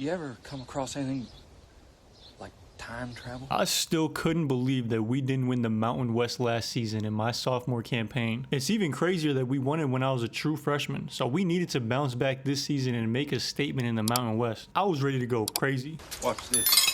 You ever come across anything like time travel? I still couldn't believe that we didn't win the Mountain West last season in my sophomore campaign. It's even crazier that we won it when I was a true freshman, so we needed to bounce back this season and make a statement in the Mountain West. I was ready to go crazy. Watch this.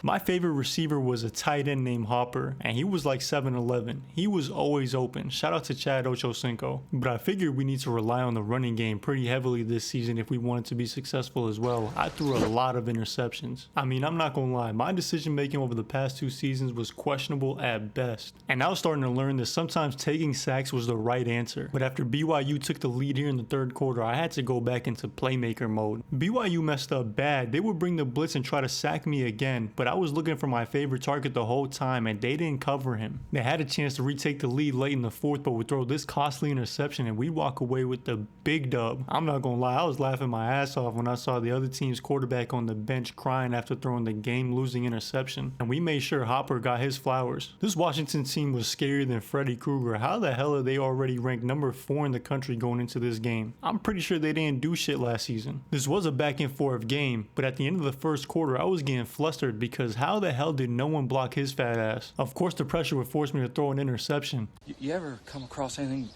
My favorite receiver was a tight end named Hopper, and he was like 7'11". He was always open. Shout out to Chad Ochocinco. But I figured we need to rely on the running game pretty heavily this season if we wanted to be successful as well. I threw a lot of interceptions. I mean, I'm not gonna lie, my decision making over the past 2 seasons was questionable at best. And I was starting to learn that sometimes taking sacks was the right answer. But after BYU took the lead here in the 3rd quarter, I had to go back into playmaker mode. BYU messed up bad. They would bring the blitz and try to sack me again, but I was looking for my favorite target the whole time and they didn't cover him. They had a chance to retake the lead late in the 4th, but would throw this costly interception and we'd walk away with the big dub. I'm not gonna lie, I was laughing my ass off when I saw the other team's quarterback on the bench crying after throwing the game-losing interception, and we made sure Hopper got his flowers. This Washington team was scarier than Freddy Krueger. How the hell are they already ranked number 4 in the country going into this game? I'm pretty sure they didn't do shit last season. This was a back and forth game, but at the end of the 1st quarter I was getting flustered because how the hell did no one block his fat ass? Of course the pressure would force me to throw an interception. You ever come across anything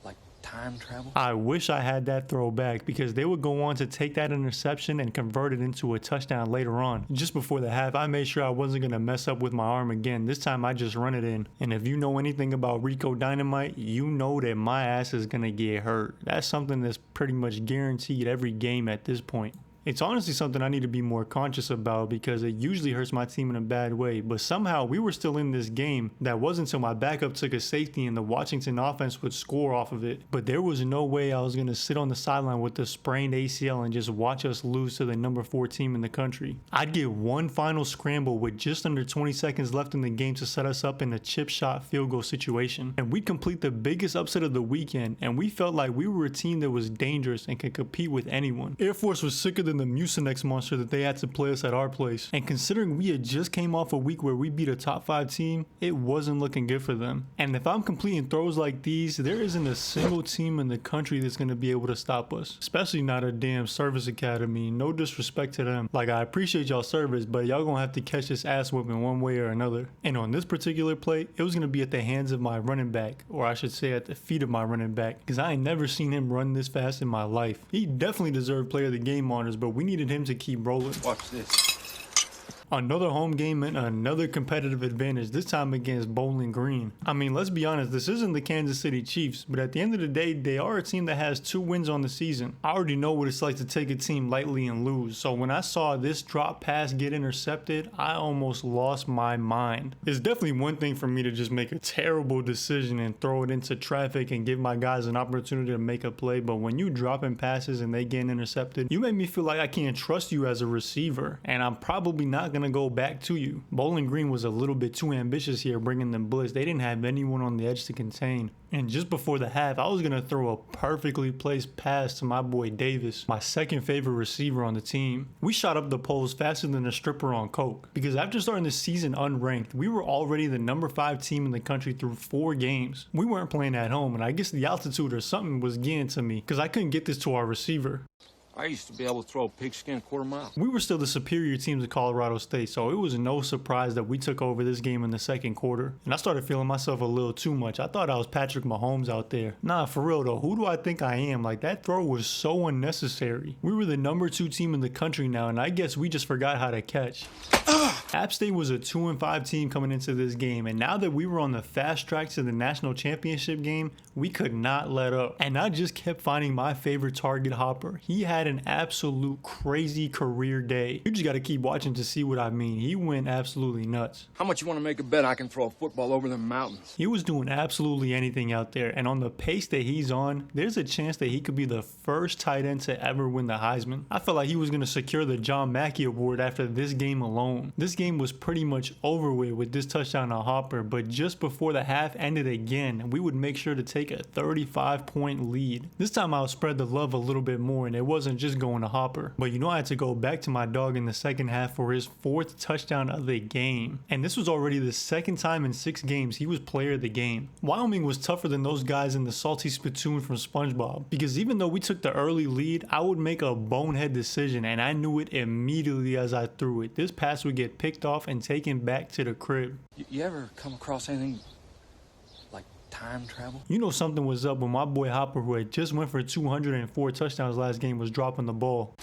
like time travel? I wish I had that throwback because they would go on to take that interception and convert it into a touchdown later on. Just before the half, I made sure I wasn't going to mess up with my arm again. This time I just run it in. And if you know anything about Rico Dynamite, you know that my ass is going to get hurt. That's something that's pretty much guaranteed every game at this point. It's honestly something I need to be more conscious about because it usually hurts my team in a bad way, but somehow we were still in this game. That wasn't until my backup took a safety and the Washington offense would score off of it. But there was no way I was going to sit on the sideline with the sprained ACL and just watch us lose to the number 4 team in the country. I'd get one final scramble with just under 20 seconds left in the game to set us up in a chip shot field goal situation, and we'd complete the biggest upset of the weekend, and we felt like we were a team that was dangerous and could compete with anyone. Air Force was sicker than the Mucinex monster that they had to play us at our place, and considering we had just came off a week where we beat a top 5 team, it wasn't looking good for them. And if I'm completing throws like these, there isn't a single team in the country that's going to be able to stop us, especially not a damn service academy. No disrespect to them. Like, I appreciate y'all service, but y'all gonna have to catch this ass whooping one way or another. And on this particular play, it was gonna be at the hands of my running back, or I should say at the feet of my running back, because I ain't never seen him run this fast in my life. He definitely deserved player of the game honors, but we needed him to keep rolling. Watch this. Another home game and another competitive advantage, this time against Bowling Green. I mean, let's be honest, this isn't the Kansas City Chiefs, but at the end of the day, they are a team that has 2 wins on the season. I already know what it's like to take a team lightly and lose, so when I saw this drop pass get intercepted, I almost lost my mind. It's definitely one thing for me to just make a terrible decision and throw it into traffic and give my guys an opportunity to make a play, but when you dropping passes and they get intercepted, you make me feel like I can't trust you as a receiver, and I'm probably not gonna go back to you. Bowling Green was a little bit too ambitious here bringing them blitz. They didn't have anyone on the edge to contain. And just before the half, I was going to throw a perfectly placed pass to my boy Davis, my second favorite receiver on the team. We shot up the poles faster than a stripper on coke, because after starting the season unranked, we were already the number 5 team in the country through 4 games. We weren't playing at home, and I guess the altitude or something was getting to me, because I couldn't get this to our receiver. I used to be able to throw a pigskin a quarter mile. We were still the superior teams of Colorado State, so it was no surprise that we took over this game in the 2nd quarter. And I started feeling myself a little too much. I thought I was Patrick Mahomes out there. Nah, for real though, who do I think I am? Like, that throw was so unnecessary. We were the number 2 team in the country now, and I guess we just forgot how to catch. App State was a 2-5 team coming into this game, and now that we were on the fast track to the national championship game, we could not let up. And I just kept finding my favorite target, Hopper. He had an absolute crazy career day. You just got to keep watching to see what I mean. He went absolutely nuts. How much you want to make a bet I can throw a football over the mountains? He was doing absolutely anything out there, and on the pace that he's on, there's a chance that he could be the first tight end to ever win the Heisman. I felt like he was going to secure the John Mackey Award after this game alone. This game was pretty much over with this touchdown on Hopper, but just before the half ended again, we would make sure to take a 35-point lead. This time I'll spread the love a little bit more, and it wasn't wasn't just going to Hopper. But you know, I had to go back to my dog in the second half for his 4th touchdown of the game. And this was already the 2nd time in 6 games he was player of the game. Wyoming was tougher than those guys in the Salty Spittoon from SpongeBob, because even though we took the early lead, I would make a bonehead decision, and I knew it immediately as I threw it. This pass would get picked off and taken back to the crib. You ever come across anything like time travel? You know something was up when my boy Hopper, who had just went for 204 touchdowns last game, was dropping the ball.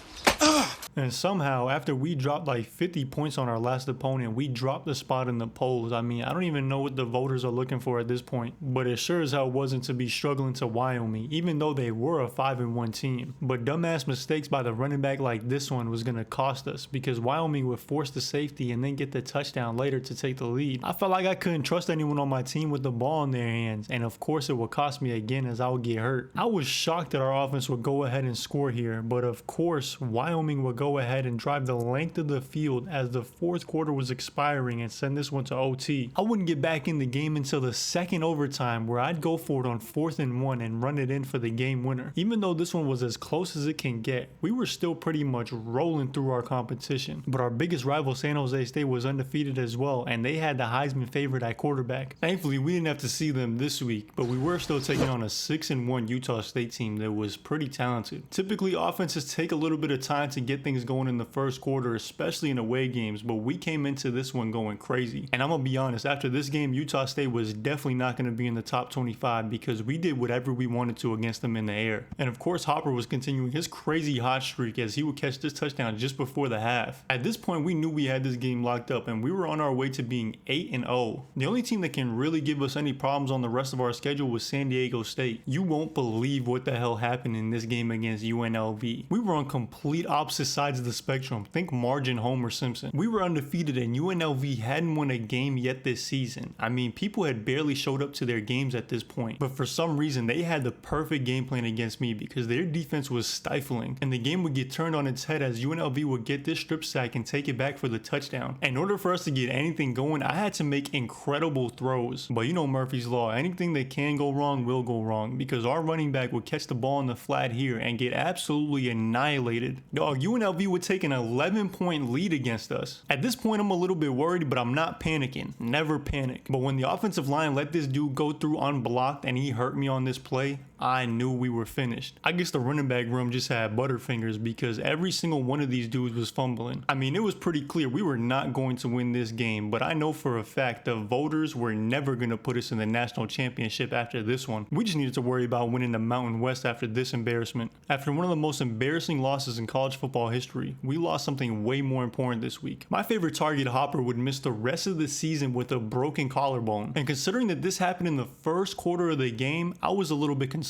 And somehow, after we dropped like 50 points on our last opponent, we dropped the spot in the polls. I mean, I don't even know what the voters are looking for at this point. But it sure as hell wasn't to be struggling to Wyoming, even though they were a 5-1 team. But dumbass mistakes by the running back like this one was going to cost us, because Wyoming would force the safety and then get the touchdown later to take the lead. I felt like I couldn't trust anyone on my team with the ball in their hands, and of course it would cost me again as I would get hurt. I was shocked that our offense would go ahead and score here, but of course Wyoming would go ahead and drive the length of the field as the 4th quarter was expiring and send this one to OT. I wouldn't get back in the game until the 2nd overtime, where I'd go for it on 4th and 1 and run it in for the game winner. Even though this one was as close as it can get, we were still pretty much rolling through our competition. But our biggest rival, San Jose State, was undefeated as well, and they had the Heisman favorite at quarterback. Thankfully, we didn't have to see them this week, but we were still taking on a 6-1 Utah State team that was pretty talented. Typically, offenses take a little bit of time to get things going in the first quarter, especially in away games, but we came into this one going crazy. And I'm gonna be honest, after this game, Utah State was definitely not gonna be in the top 25 because we did whatever we wanted to against them in the air. And of course, Hopper was continuing his crazy hot streak as he would catch this touchdown just before the half. At this point, we knew we had this game locked up and we were on our way to being 8-0. The only team that can really give us any problems on the rest of our schedule was San Diego State. You won't believe what the hell happened in this game against UNLV. We were on complete opposite sides of the spectrum. Think margin Homer Simpson. We were undefeated and UNLV hadn't won a game yet this season. I mean, people had barely showed up to their games at this point, but for some reason they had the perfect game plan against me because their defense was stifling and the game would get turned on its head as UNLV would get this strip sack and take it back for the touchdown. In order for us to get anything going, I had to make incredible throws, but you know Murphy's Law, anything that can go wrong will go wrong, because our running back would catch the ball in the flat here and get absolutely annihilated. Dog, UNLV would take an 11-point lead against us. At this point, I'm a little bit worried, but I'm not panicking. Never panic. But when the offensive line let this dude go through unblocked and he hurt me on this play, I knew we were finished. I guess the running back room just had butterfingers because every single one of these dudes was fumbling. I mean, it was pretty clear we were not going to win this game, but I know for a fact the voters were never going to put us in the national championship after this one. We just needed to worry about winning the Mountain West after this embarrassment. After one of the most embarrassing losses in college football history, we lost something way more important this week. My favorite target, Hopper, would miss the rest of the season with a broken collarbone. And considering that this happened in the first quarter of the game, I was a little bit concerned.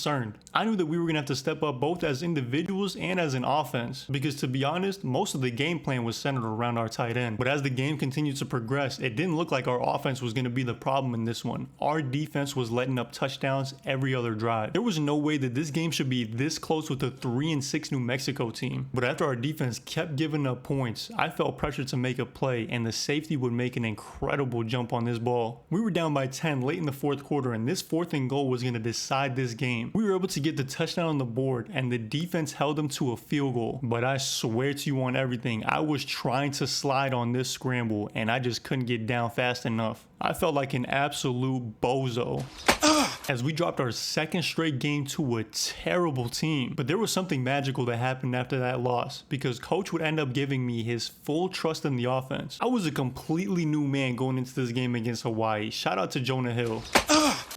I knew that we were going to have to step up both as individuals and as an offense, because to be honest, most of the game plan was centered around our tight end. But as the game continued to progress, it didn't look like our offense was going to be the problem in this one. Our defense was letting up touchdowns every other drive. There was no way that this game should be this close with a 3-6 New Mexico team. But after our defense kept giving up points, I felt pressure to make a play, and the safety would make an incredible jump on this ball. We were down by 10 late in the fourth quarter, and this 4th and goal was going to decide this game. We were able to get the touchdown on the board, and the defense held them to a field goal. But I swear to you on everything, I was trying to slide on this scramble, and I just couldn't get down fast enough. I felt like an absolute bozo as we dropped our 2nd straight game to a terrible team. But there was something magical that happened after that loss, because coach would end up giving me his full trust in the offense. I was a completely new man going into this game against Hawaii. Shout out to Jonah Hill.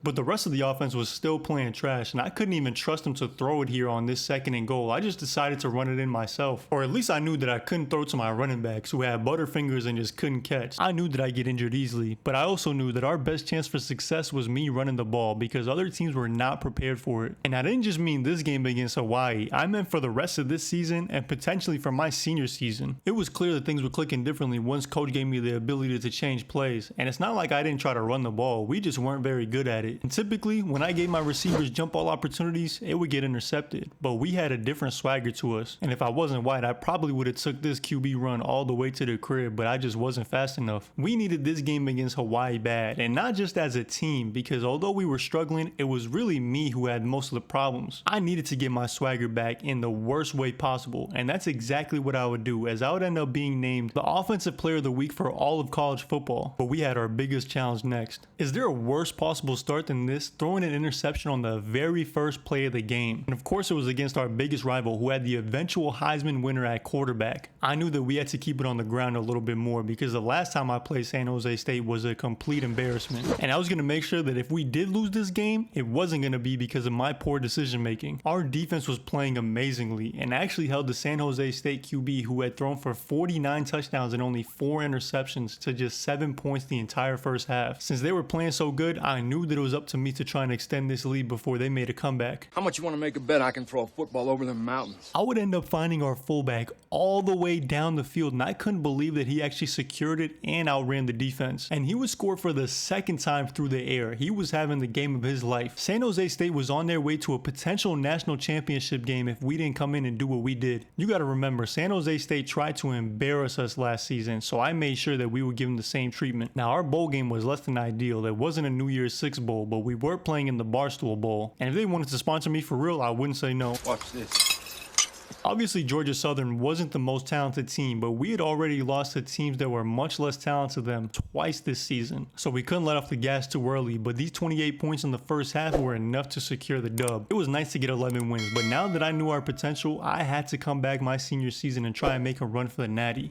But the rest of the offense was still playing trash, and I couldn't even trust him to throw it here on this 2nd and goal. I just decided to run it in myself. Or at least I knew that I couldn't throw to my running backs who had butterfingers and just couldn't catch. I knew that I'd get injured easily, but I also knew that our best chance for success was me running the ball, because other teams were not prepared for it. And I didn't just mean this game against Hawaii, I meant for the rest of this season and potentially for my senior season. It was clear that things were clicking differently once coach gave me the ability to change plays, and it's not like I didn't try to run the ball, we just weren't very good at it. it. And typically, when I gave my receivers jump ball opportunities, it would get intercepted. But we had a different swagger to us. And if I wasn't white, I probably would have took this QB run all the way to the crib, but I just wasn't fast enough. We needed this game against Hawaii bad, and not just as a team, because although we were struggling, it was really me who had most of the problems. I needed to get my swagger back in the worst way possible, and that's exactly what I would do, as I would end up being named the offensive player of the week for all of college football. But we had our biggest challenge next. Is there a worse possible start than this? Throwing an interception on the very first play of the game. And of course it was against our biggest rival, who had the eventual Heisman winner at quarterback. I knew that we had to keep it on the ground a little bit more, because the last time I played San Jose State was a complete embarrassment. And I was going to make sure that if we did lose this game, it wasn't going to be because of my poor decision making. Our defense was playing amazingly and actually held the San Jose State QB, who had thrown for 49 touchdowns and only 4 interceptions, to just 7 points the entire first half. Since they were playing so good, I knew that it was up to me to try and extend this lead before they made a comeback. How much you want to make a bet I can throw a football over the mountains? I would end up finding our fullback all the way down the field, and I couldn't believe that he actually secured it and outran the defense. And he would score for the second time through the air. He was having the game of his life. San Jose State was on their way to a potential national championship game if we didn't come in and do what we did. You got to remember, San Jose State tried to embarrass us last season, so I made sure that we would give them the same treatment. Now, our bowl game was less than ideal. It wasn't a New Year's Six bowl, but we were playing in the Barstool Bowl. And if they wanted to sponsor me for real, I wouldn't say no. Watch this. Obviously, Georgia Southern wasn't the most talented team, but we had already lost to teams that were much less talented than them twice this season. So we couldn't let off the gas too early, but these 28 points in the first half were enough to secure the dub. It was nice to get 11 wins, but now that I knew our potential, I had to come back my senior season and try and make a run for the Natty.